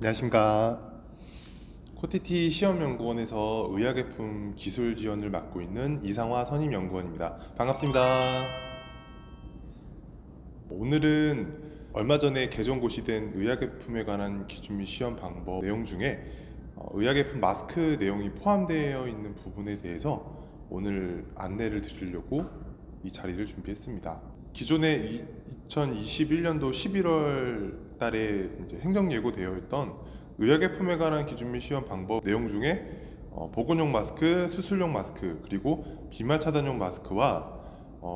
안녕하십니까. 코티티 시험연구원에서 의약외품 기술 지원을 맡고 있는 이상화 선임연구원입니다. 반갑습니다. 오늘은 얼마 전에 개정 고시된 의약외품에 관한 기준 및 시험 방법 내용 중에 의약외품 마스크 내용이 포함되어 있는 부분에 대해서 오늘 안내를 드리려고 이 자리를 준비했습니다. 기존에 2021년도 11월 달에 이제 행정 예고되어 있던 의약외품에 관한 기준 및 시험 방법 내용 중에 보건용 마스크, 수술용 마스크, 그리고 비말 차단용 마스크와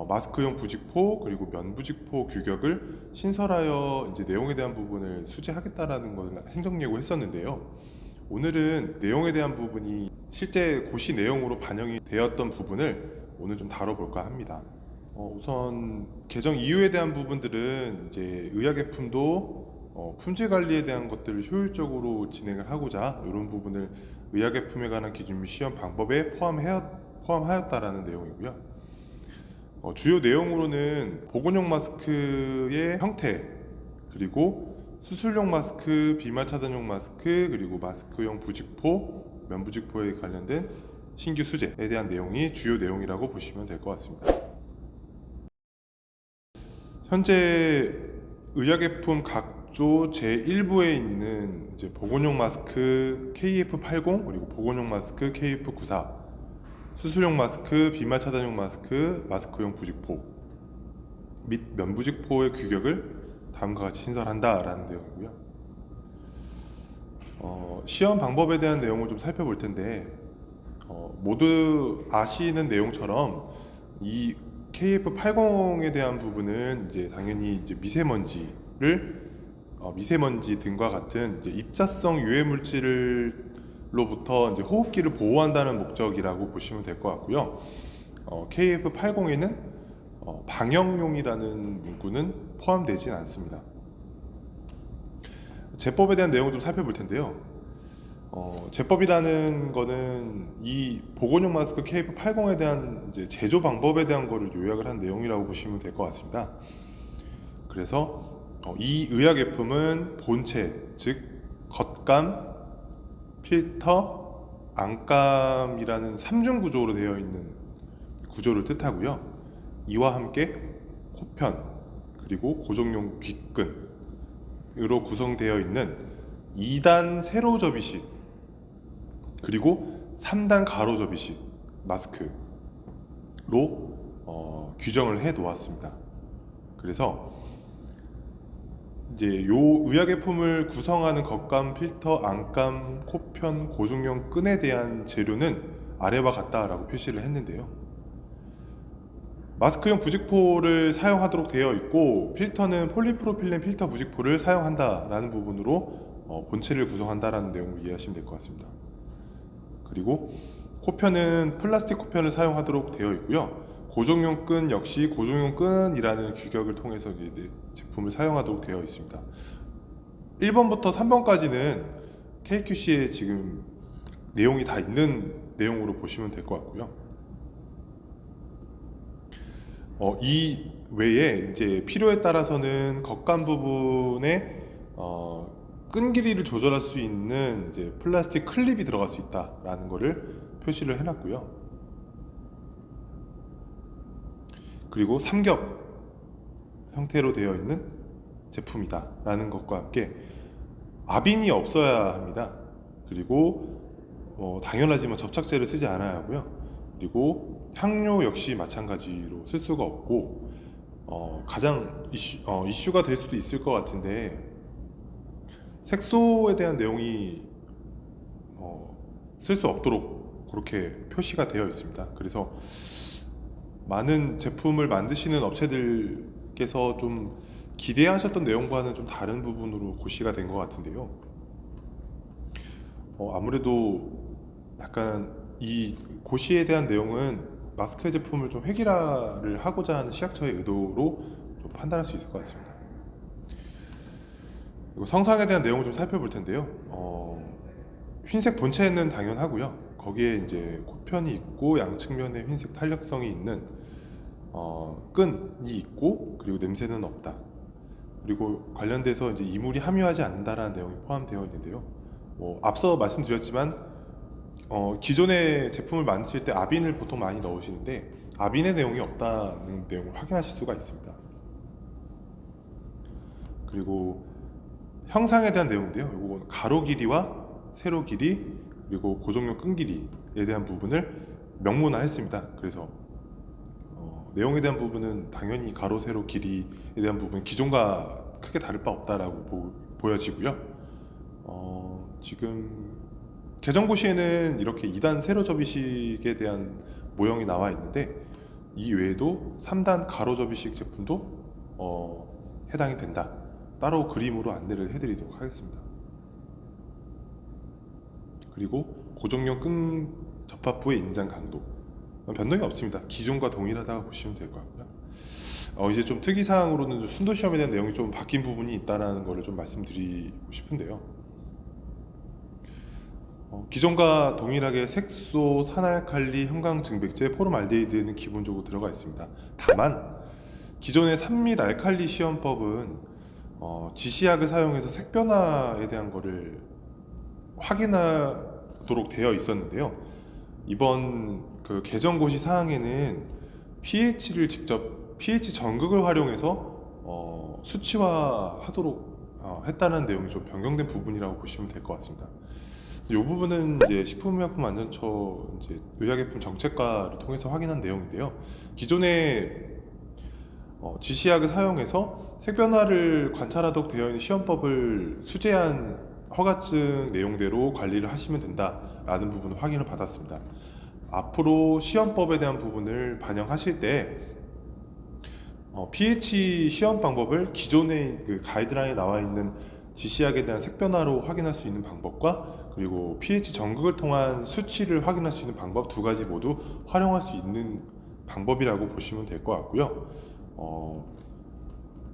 마스크용 부직포 그리고 면부직포 규격을 신설하여 이제 내용에 대한 부분을 수재하겠다라는 것을 행정 예고했었는데요. 오늘은 내용에 대한 부분이 실제 고시 내용으로 반영이 되었던 부분을 오늘 좀 다뤄볼까 합니다. 우선 개정 이유에 대한 부분들은 이제 의약외품도 품질 관리에 대한 것들을 효율적으로 진행을 하고자 이런 부분을 의약외품에 관한 기준 및 시험 방법에 포함하였다라는 내용이고요. 주요 내용으로는 보건용 마스크의 형태, 그리고 수술용 마스크, 비말 차단용 마스크, 그리고 마스크용 부직포, 면부직포에 관련된 신규 수제에 대한 내용이 주요 내용이라고 보시면 될 것 같습니다. 현재 의약외품 각조 제1부에 있는 이제 보건용 마스크 KF80 그리고 보건용 마스크 KF94, 수술용 마스크, 비말 차단용 마스크, 마스크용 부직포 및 면부직포의 규격을 다음과 같이 신설한다라는 내용이고요. 시험 방법에 대한 내용을 좀 살펴볼 텐데 모두 아시는 내용처럼 이 KF80에 대한 부분은 이제 당연히 이제 미세먼지 등과 같은 이제 입자성 유해 물질로부터 이제 호흡기를 보호한다는 목적이라고 보시면 될 것 같고요. KF80에는 방역용이라는 문구는 포함되진 않습니다. 제법에 대한 내용을 좀 살펴볼 텐데요. 제법이라는 거는 이 보건용 마스크 KF80에 대한 이제 제조 방법에 대한 거를 요약을 한 내용이라고 보시면 될 것 같습니다. 그래서 이 의약외품은 본체, 즉 겉감, 필터, 안감이라는 3중 구조로 되어 있는 구조를 뜻하고요. 이와 함께 코편, 그리고 고정용 귓근으로 구성되어 있는 2단 세로 접이식, 그리고 3단 가로 접이식 마스크로 규정을 해 놓았습니다. 그래서 이제 요 의약외품을 구성하는 겉감, 필터, 안감, 코편, 고정용 끈에 대한 재료는 아래와 같다라고 표시를 했는데요. 마스크용 부직포를 사용하도록 되어 있고, 필터는 폴리프로필렌 필터 부직포를 사용한다라는 부분으로 본체를 구성한다라는 내용을 이해하시면 될 것 같습니다. 그리고 코편은 플라스틱 코편을 사용하도록 되어 있고요. 고정용 끈 역시 고정용 끈이라는 규격을 통해서 이제 제품을 사용하도록 되어 있습니다. 1번부터 3번까지는 KQC에 지금 내용이 다 있는 내용으로 보시면 될 것 같고요. 이 외에 이제 필요에 따라서는 겉감 부분에 끈 길이를 조절할 수 있는 이제 플라스틱 클립이 들어갈 수 있다라는 것을 표시를 해놨고요. 그리고 삼겹 형태로 되어 있는 제품이다 라는 것과 함께 압인이 없어야 합니다. 그리고 당연하지만 접착제를 쓰지 않아야 하고요. 그리고 향료 역시 마찬가지로 쓸 수가 없고, 가장 이슈가 될 수도 있을 것 같은데, 색소에 대한 내용이 쓸 수 없도록 그렇게 표시가 되어 있습니다. 그래서 많은 제품을 만드시는 업체들께서 좀 기대하셨던 내용과는 좀 다른 부분으로 고시가 된 것 같은데요. 아무래도 약간 이 고시에 대한 내용은 마스크 제품을 좀 획일화를 하고자 하는 시각처의 의도로 좀 판단할 수 있을 것 같습니다. 그리고 성상에 대한 내용을 좀 살펴볼 텐데요. 흰색 본체는 당연하고요. 거기에 이제 코편이 있고 양측면에 흰색 탄력성이 있는 끈이 있고, 그리고 냄새는 없다. 그리고 관련돼서 이제 이물이 함유하지 않는다라는 내용이 포함되어 있는데요. 앞서 말씀드렸지만 기존의 제품을 만드실 때 아빈을 보통 많이 넣으시는데 아빈의 내용이 없다는 내용을 확인하실 수가 있습니다. 그리고 형상에 대한 내용인데요. 이건 가로 길이와 세로 길이 그리고 고정용 끈 길이에 대한 부분을 명문화했습니다. 그래서 내용에 대한 부분은 당연히 가로 세로 길이에 대한 부분은 기존과 크게 다를 바 없다라고 보여지고요. 지금 개정고시에는 이렇게 2단 세로 접이식에 대한 모형이 나와 있는데 이 외에도 3단 가로 접이식 제품도 해당이 된다. 따로 그림으로 안내를 해드리도록 하겠습니다. 그리고 고정용 끈 접합부의 인장 강도 변동이 없습니다. 기존과 동일하다고 보시면 될 것 같고요. 이제 좀 특이사항으로는 순도 시험에 대한 내용이 좀 바뀐 부분이 있다는 것을 좀 말씀드리고 싶은데요. 기존과 동일하게 색소, 산알칼리, 형광증백제, 포름알데히드는 기본적으로 들어가 있습니다. 다만 기존의 산및 알칼리 시험법은 지시약을 사용해서 색변화에 대한 거를 확인하도록 되어 있었는데요. 이번 그 개정고시 사항에는 pH를 직접 pH 전극을 활용해서 수치화하도록 했다는 내용이 좀 변경된 부분이라고 보시면 될 것 같습니다. 이 부분은 이제 식품의약품안전처 이제 의약품품 정책과를 통해서 확인한 내용인데요. 기존에 지시약을 사용해서 색변화를 관찰하도록 되어 있는 시험법을 수재한 허가증 내용대로 관리를 하시면 된다라는 부분을 확인을 받았습니다. 앞으로 시험법에 대한 부분을 반영하실 때 pH 시험 방법을 기존의 그 가이드라인에 나와 있는 지시약에 대한 색변화로 확인할 수 있는 방법과 그리고 pH 전극을 통한 수치를 확인할 수 있는 방법 두 가지 모두 활용할 수 있는 방법이라고 보시면 될 것 같고요.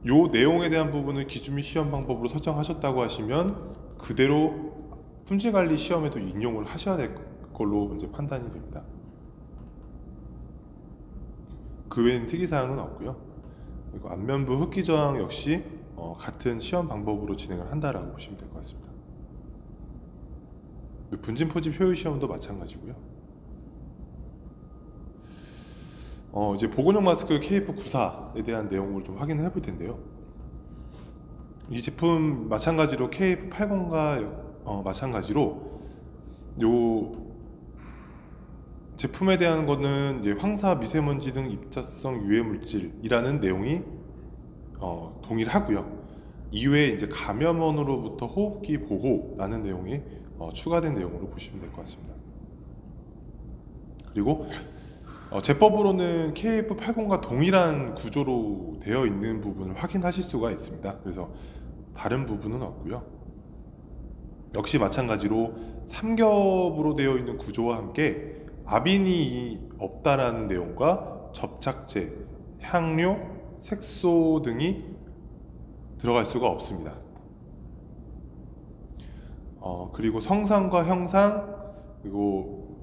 요 내용에 대한 부분을 기준 및 시험 방법으로 설정하셨다고 하시면 그대로 품질관리 시험에도 인용을 하셔야 될 걸로 이제 판단이 됩니다. 그 외에는 특이사항은 없고요. 그리고 안면부 흡기 저항 역시 같은 시험 방법으로 진행을 한다라고 보시면 될 것 같습니다. 분진 포집 효율 시험도 마찬가지고요. 이제 보건용 마스크 KF94에 대한 내용을 좀 확인해 볼 텐데요. 이 제품 마찬가지로 KF80과 마찬가지로 요 제품에 대한 거는 이제 황사, 미세먼지 등 입자성 유해 물질이라는 내용이 동일하고요. 이외에 이제 감염원으로부터 호흡기 보호라는 내용이 추가된 내용으로 보시면 될 것 같습니다. 그리고 제법으로는 KF80과 동일한 구조로 되어 있는 부분을 확인하실 수가 있습니다. 그래서 다른 부분은 없고요. 역시 마찬가지로 3겹으로 되어 있는 구조와 함께 아빈이 없다라는 내용과 접착제, 향료, 색소 등이 들어갈 수가 없습니다. 그리고 성상과 형상, 그리고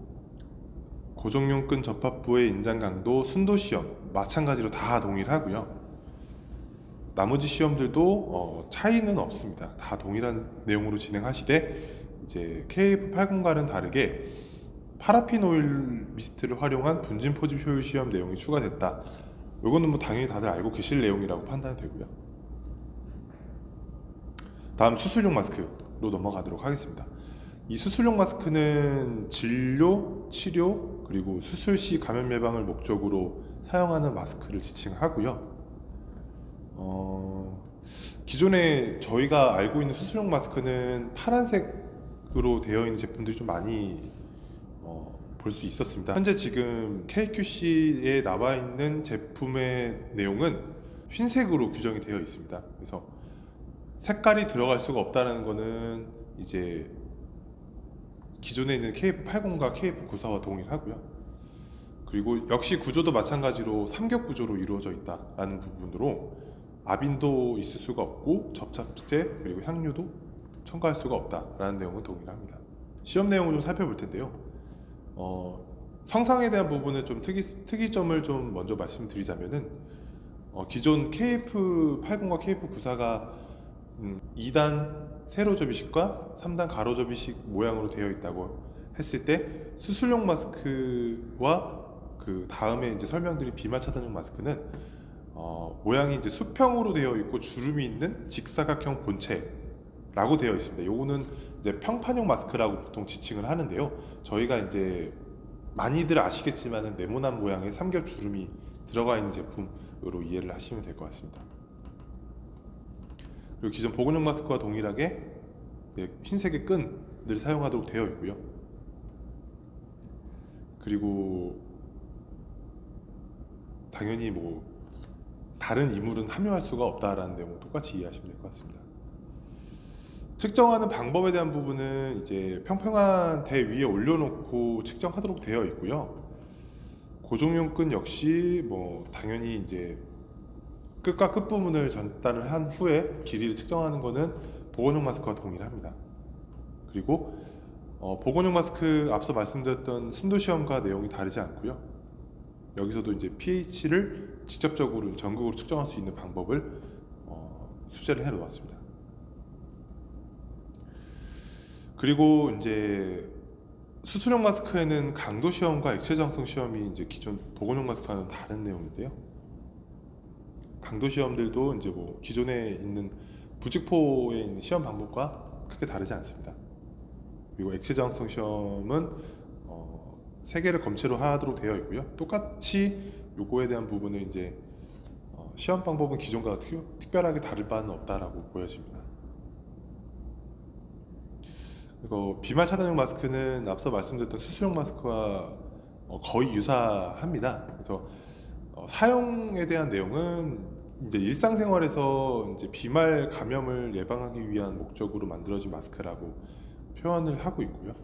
고정용 끈 접합부의 인장 강도, 순도 시험 마찬가지로 다 동일하고요. 나머지 시험들도 차이는 없습니다. 다 동일한 내용으로 진행하시되 이제 KF80과는 다르게 파라핀 오일 미스트를 활용한 분진 포집 효율 시험 내용이 추가됐다. 이거는 뭐 당연히 다들 알고 계실 내용이라고 판단이 되고요. 다음 수술용 마스크로 넘어가도록 하겠습니다. 이 수술용 마스크는 진료, 치료, 그리고 수술 시 감염 예방을 목적으로 사용하는 마스크를 지칭하고요. 기존에 저희가 알고 있는 수술용 마스크는 파란색으로 되어 있는 제품들이 좀 많이 볼 수 있었습니다. 현재 지금 KQC에 나와 있는 제품의 내용은 흰색으로 규정이 되어 있습니다. 그래서 색깔이 들어갈 수가 없다는 것은 이제 기존에 있는 KF80과 KF94와 동일하고요. 그리고 역시 구조도 마찬가지로 삼겹 구조로 이루어져 있다라는 부분으로 아빈도 있을 수가 없고 접착제 그리고 향료도 첨가할 수가 없다라는 내용은 동일합니다. 시험 내용을 좀 살펴볼 텐데요. 성상에 대한 부분의 좀 특이점을 좀 먼저 말씀드리자면은 기존 KF80과 KF94가 2단 세로 접이식과 3단 가로 접이식 모양으로 되어 있다고 했을 때 수술용 마스크와 그 다음에 이제 설명드린 비말 차단용 마스크는 모양이 이제 수평으로 되어 있고 주름이 있는 직사각형 본체라고 되어 있습니다. 요거는 이제 평판용 마스크라고 보통 지칭을 하는데요. 저희가 이제 많이들 아시겠지만은 네모난 모양의 삼겹 주름이 들어가 있는 제품으로 이해를 하시면 될 것 같습니다. 그리고 기존 보건용 마스크와 동일하게 흰색의 끈을 사용하도록 되어 있고요. 그리고 당연히 뭐 다른 이물은 함유할 수가 없다라는 내용 똑같이 이해하시면 될 것 같습니다. 측정하는 방법에 대한 부분은 이제 평평한 대 위에 올려놓고 측정하도록 되어 있고요. 고정용 끈 역시 뭐 당연히 이제 끝과 끝 부분을 전단을 한 후에 길이를 측정하는 것은 보건용 마스크와 동일합니다. 그리고 보건용 마스크 앞서 말씀드렸던 순도 시험과 내용이 다르지 않고요. 여기서도 이제 pH를 직접적으로 전극으로 측정할 수 있는 방법을 수제를 해 놓았습니다. 그리고 이제 수술용 마스크에는 강도 시험과 액체 저항성 시험이 이제 기존 보건용 마스크와는 다른 내용인데요. 강도 시험들도 이제 뭐 기존에 있는 부직포에 있는 시험 방법과 크게 다르지 않습니다. 그리고 액체 저항성 시험은 3개를 검체로 하도록 되어 있고요. 똑같이 요거에 대한 부분은 이제 시험 방법은 기존과 특별하게 다를 바는 없다라고 보여집니다. 그리고 비말 차단용 마스크는 앞서 말씀드렸던 수술용 마스크와 거의 유사합니다. 그래서 사용에 대한 내용은 이제 일상생활에서 이제 비말 감염을 예방하기 위한 목적으로 만들어진 마스크라고 표현을 하고 있고요.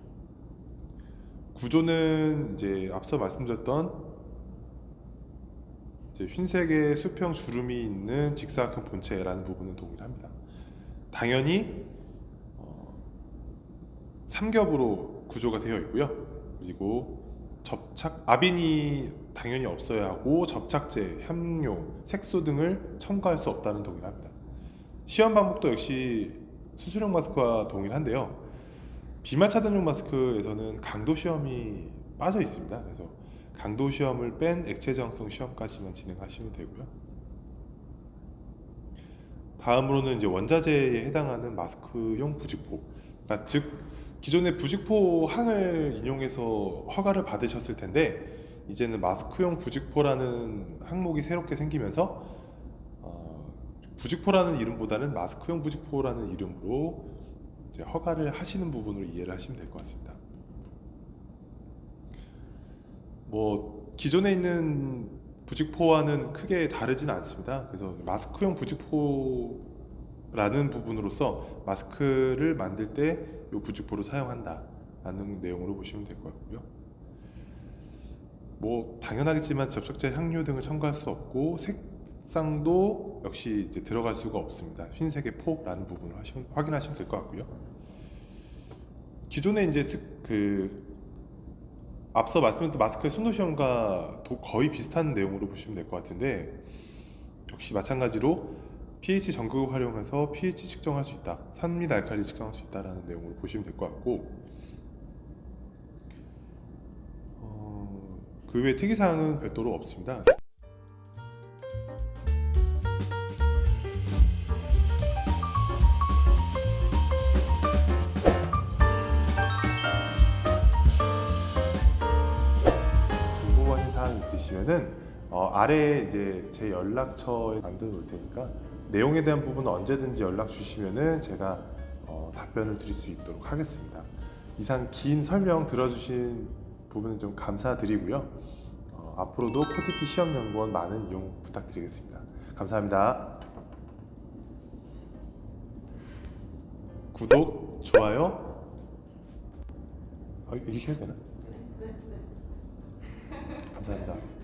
구조는 이제 앞서 말씀드렸던 이제 흰색의 수평 주름이 있는 직사각형 본체라는 부분은 동일합니다. 당연히 3겹으로 구조가 되어 있고요. 그리고 압인이 당연히 없어야 하고 접착제, 향료, 색소 등을 첨가할 수 없다는 동일합니다. 시험 방법도 역시 수술용 마스크와 동일한데요. 비말 차단용 마스크에서는 강도 시험이 빠져 있습니다. 그래서 강도 시험을 뺀 액체 저항성 시험까지만 진행하시면 되고요. 다음으로는 이제 원자재에 해당하는 마스크용 부직포, 그러니까 즉 기존의 부직포 항을 인용해서 허가를 받으셨을 텐데 이제는 마스크용 부직포라는 항목이 새롭게 생기면서 부직포라는 이름보다는 마스크용 부직포라는 이름으로 이제 허가를 하시는 부분으로 이해를 하시면 될 것 같습니다. 뭐 기존에 있는 부직포와는 크게 다르지는 않습니다. 그래서 마스크용 부직포라는 부분으로서 마스크를 만들 때 이 부직포를 사용한다라는 내용으로 보시면 될 것 같고요. 뭐 당연하겠지만 접착제, 향료 등을 첨가할 수 없고 색상도 역시 이제 들어갈 수가 없습니다. 흰색의 포라는 부분을 확인하시면 될 것 같고요. 기존에 이제 앞서 말씀드렸던 마스크의 순도 시험과 거의 비슷한 내용으로 보시면 될 것 같은데 역시 마찬가지로 pH 전극을 활용해서 pH 측정할 수 있다, 산및 알칼리 측정할 수 있다라는 내용으로 보시면 될 것 같고 그 외 특이사항은 별도로 없습니다. 궁금한 사항 있으시면은 아래에 이제 제 연락처에 만들어 놓을 테니까 내용에 대한 부분은 언제든지 연락 주시면은 제가 답변을 드릴 수 있도록 하겠습니다. 이상 긴 설명 들어주신 부분은 좀 감사드리고요. 앞으로도 코티티 시험연구원 많은 이용 부탁드리겠습니다. 감사합니다. 구독, 좋아요. 이렇게 해야 되나? 감사합니다.